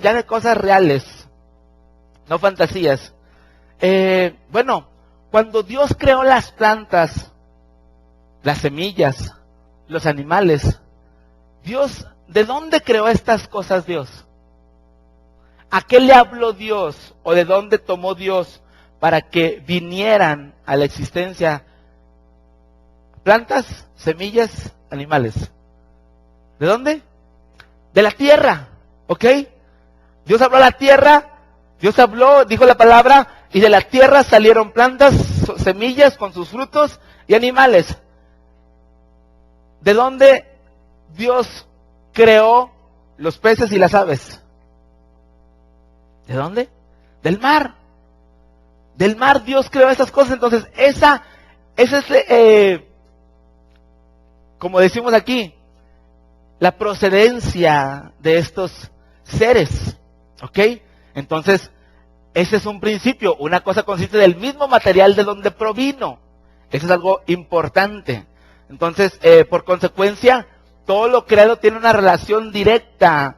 ya de cosas reales, no fantasías. Bueno, cuando Dios creó las plantas, las semillas, los animales, Dios, ¿de dónde creó estas cosas Dios? ¿A qué le habló Dios o de dónde tomó Dios para que vinieran a la existencia plantas, semillas, animales? ¿De dónde? De la tierra, ¿ok? Dios habló a la tierra, Dios habló, dijo la palabra, y de la tierra salieron plantas, semillas con sus frutos y animales. ¿De dónde Dios creó los peces y las aves? ¿De dónde? Del mar. Del mar Dios creó esas cosas. Entonces, esa es, como decimos aquí, la procedencia de estos seres. ¿Ok? Entonces, ese es un principio. Una cosa consiste del mismo material de donde provino. Eso es algo importante. Entonces, por consecuencia, todo lo creado tiene una relación directa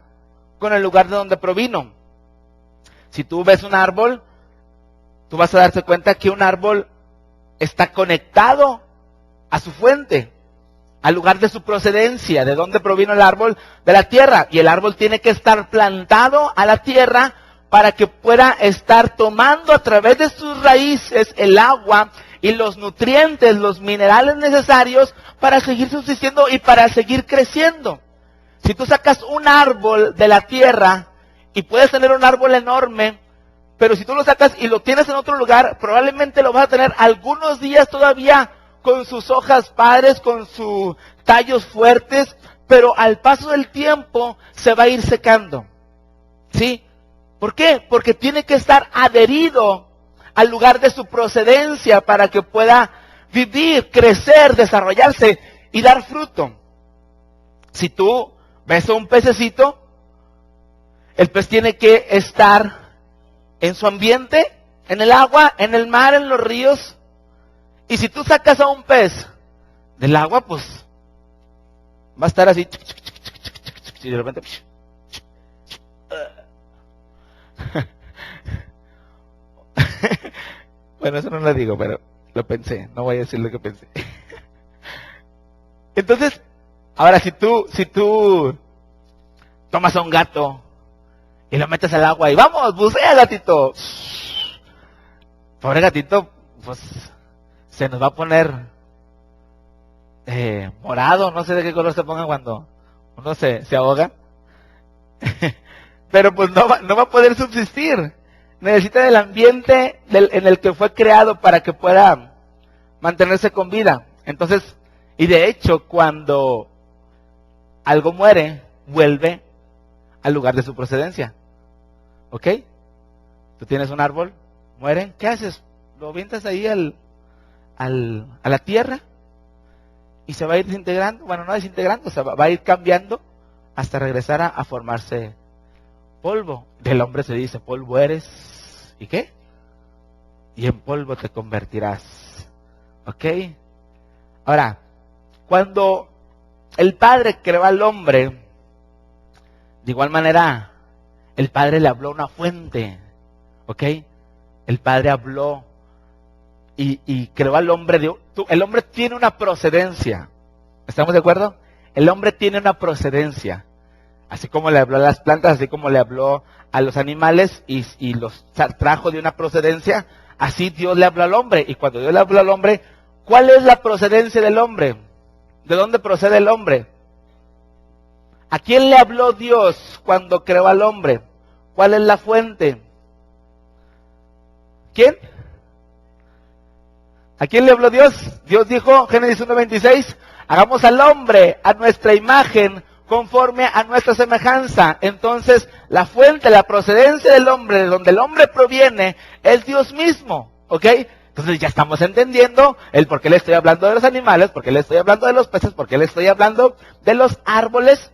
con el lugar de donde provino. Si tú ves un árbol, tú vas a darte cuenta que un árbol está conectado a su fuente, al lugar de su procedencia. ¿De dónde provino el árbol? De la tierra. Y el árbol tiene que estar plantado a la tierra para que pueda estar tomando a través de sus raíces el agua y los nutrientes, los minerales necesarios para seguir subsistiendo y para seguir creciendo. Si tú sacas un árbol de la tierra, y puedes tener un árbol enorme, pero si tú lo sacas y lo tienes en otro lugar, probablemente lo vas a tener algunos días todavía con sus hojas padres, con sus tallos fuertes, pero al paso del tiempo se va a ir secando. ¿Sí? ¿Por qué? Porque tiene que estar adherido al lugar de su procedencia para que pueda vivir, crecer, desarrollarse y dar fruto. Si tú ves a un pececito, el pez tiene que estar en su ambiente, en el agua, en el mar, en los ríos. Y si tú sacas a un pez del agua, pues va a estar así. Y de repente... Bueno, eso no lo digo, pero lo pensé. No voy a decir lo que pensé. Entonces, ahora si tú tomas a un gato y lo metes al agua y vamos, bucea, gatito. Pobre gatito, pues se nos va a poner morado, no sé de qué color se ponga cuando uno se ahoga. Pero pues no va a poder subsistir. Necesita del ambiente en el que fue creado para que pueda mantenerse con vida. Entonces, y de hecho, cuando algo muere, vuelve al lugar de su procedencia. ¿Ok? Tú tienes un árbol, muere, ¿qué haces? Lo avientas ahí a la tierra y se va a ir desintegrando. Bueno, no desintegrando, se va a ir cambiando hasta regresar a formarse polvo. Del hombre se dice, polvo eres, ¿y qué? Y en polvo te convertirás. ¿Ok? Ahora, cuando el Padre creó al hombre, de igual manera, el Padre le habló a una fuente. ¿Ok? El Padre habló y creó al hombre. El hombre tiene una procedencia. ¿Estamos de acuerdo? El hombre tiene una procedencia. Así como le habló a las plantas, así como le habló a los animales y los trajo de una procedencia, así Dios le habló al hombre. Y cuando Dios le habló al hombre, ¿cuál es la procedencia del hombre? ¿De dónde procede el hombre? ¿A quién le habló Dios cuando creó al hombre? ¿Cuál es la fuente? ¿Quién? ¿A quién le habló Dios? Dios dijo, Génesis 1:26, hagamos al hombre a nuestra imagen, conforme a nuestra semejanza. Entonces, la fuente, la procedencia del hombre, de donde el hombre proviene, es Dios mismo. ¿Ok? Entonces ya estamos entendiendo el por qué le estoy hablando de los animales, por qué le estoy hablando de los peces, por qué le estoy hablando de los árboles.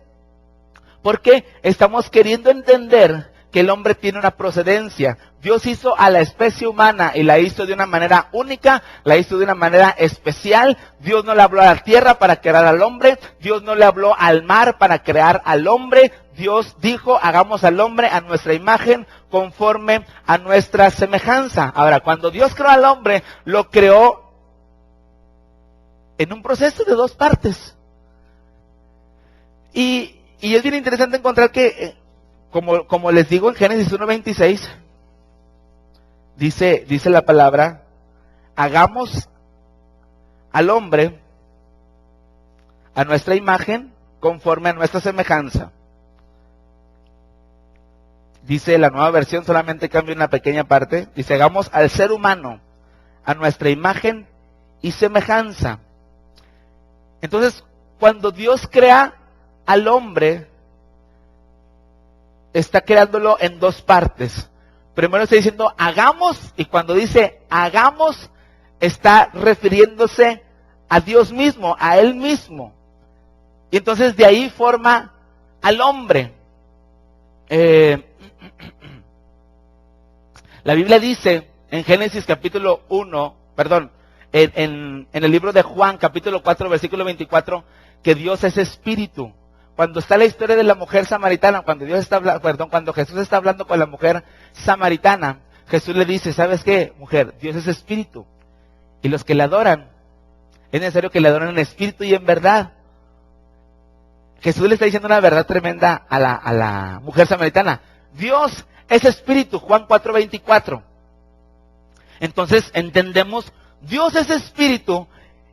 Porque estamos queriendo entender que el hombre tiene una procedencia. Dios hizo a la especie humana y la hizo de una manera única, la hizo de una manera especial. Dios no le habló a la tierra para crear al hombre, Dios no le habló al mar para crear al hombre, Dios dijo, hagamos al hombre a nuestra imagen, conforme a nuestra semejanza. Ahora, cuando Dios creó al hombre, lo creó en un proceso de dos partes. Y es bien interesante encontrar que, como les digo en Génesis 1:26, dice la palabra, hagamos al hombre a nuestra imagen, conforme a nuestra semejanza. Dice la Nueva Versión, solamente cambia una pequeña parte, dice, hagamos al ser humano a nuestra imagen y semejanza. Entonces, cuando Dios crea al hombre, está creándolo en dos partes. Primero está diciendo hagamos, y cuando dice hagamos, está refiriéndose a Dios mismo, a Él mismo. Y entonces de ahí forma al hombre. La Biblia dice en Génesis capítulo 1, en el libro de Juan capítulo 4 versículo 24, que Dios es espíritu. Cuando está la historia de la mujer samaritana, cuando Jesús está hablando con la mujer samaritana, Jesús le dice, ¿sabes qué, mujer? Dios es espíritu. Y los que le adoran, es necesario que le adoren en espíritu y en verdad. Jesús le está diciendo una verdad tremenda a la mujer samaritana. Dios es espíritu, Juan 4:24. Entonces entendemos, Dios es espíritu,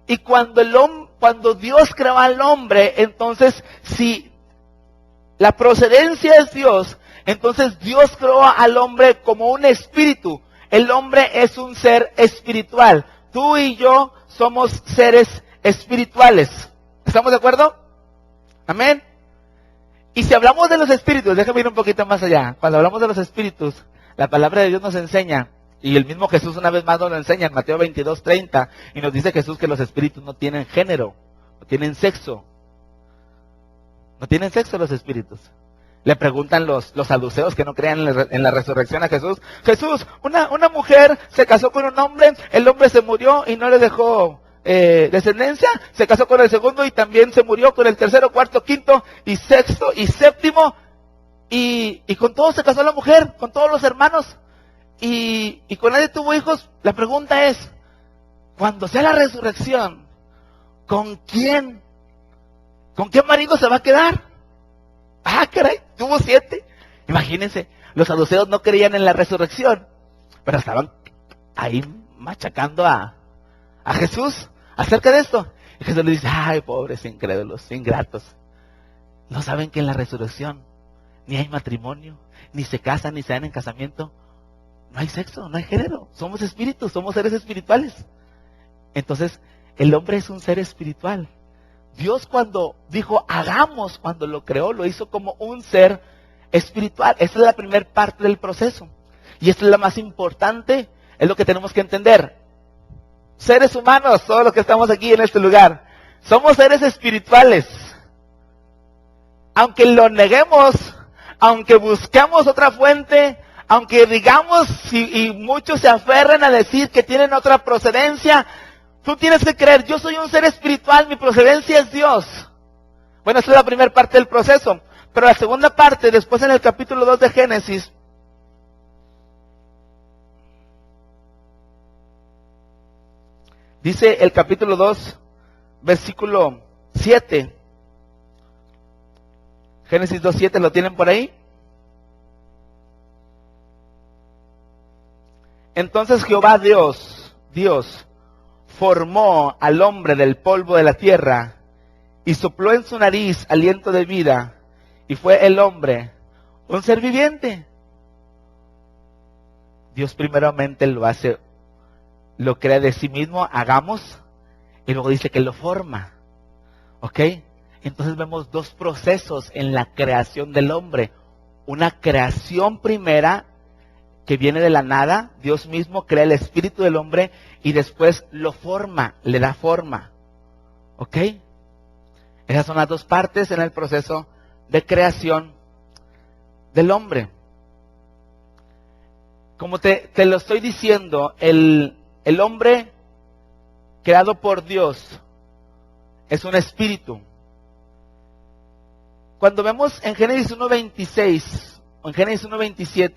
y cuando Dios creó al hombre, entonces si la procedencia es Dios, entonces Dios creó al hombre como un espíritu. El hombre es un ser espiritual. Tú y yo somos seres espirituales. ¿Estamos de acuerdo? Amén. Y si hablamos de los espíritus, déjame ir un poquito más allá. Cuando hablamos de los espíritus, la palabra de Dios nos enseña, y el mismo Jesús una vez más nos lo enseña en Mateo 22:30, y nos dice Jesús que los espíritus no tienen género, no tienen sexo. No tienen sexo los espíritus. Le preguntan los saduceos que no crean en la resurrección a Jesús. Jesús, una mujer se casó con un hombre, el hombre se murió y no le dejó descendencia, se casó con el segundo y también se murió, con el tercero, cuarto, quinto y sexto y séptimo, y con todos se casó la mujer, con todos los hermanos, y con nadie tuvo hijos. La pregunta es, cuando sea la resurrección, ¿con qué marido se va a quedar? Ah, caray, tuvo 7. Imagínense, los saduceos no creían en la resurrección, pero estaban ahí machacando a Jesús acerca de esto. Y Jesús le dice, ay, pobres incrédulos, ingratos. No saben que en la resurrección ni hay matrimonio, ni se casan, ni se dan en casamiento. No hay sexo, no hay género. Somos espíritus, somos seres espirituales. Entonces, el hombre es un ser espiritual. Dios cuando dijo hagamos, cuando lo creó, lo hizo como un ser espiritual. Esta es la primera parte del proceso. Y esta es la más importante, es lo que tenemos que entender. Seres humanos, todos los que estamos aquí en este lugar, somos seres espirituales. Aunque lo neguemos, aunque busquemos otra fuente, aunque digamos y muchos se aferren a decir que tienen otra procedencia, tú tienes que creer, yo soy un ser espiritual, mi procedencia es Dios. Bueno, esa es la primera parte del proceso. Pero la segunda parte, después en el capítulo 2 de Génesis, dice el capítulo 2, versículo 7. Génesis 2:7, ¿lo tienen por ahí? Entonces Jehová Dios formó al hombre del polvo de la tierra y sopló en su nariz aliento de vida, y fue el hombre un ser viviente. Dios primeramente lo crea de sí mismo, hagamos, y luego dice que lo forma. ¿Ok? Entonces vemos dos procesos en la creación del hombre. Una creación primera que viene de la nada, Dios mismo crea el espíritu del hombre y después lo forma, le da forma. ¿Ok? Esas son las dos partes en el proceso de creación del hombre. Como te lo estoy diciendo, el hombre creado por Dios es un espíritu. cuando vemos en Génesis 1:26 o en Génesis 1:27,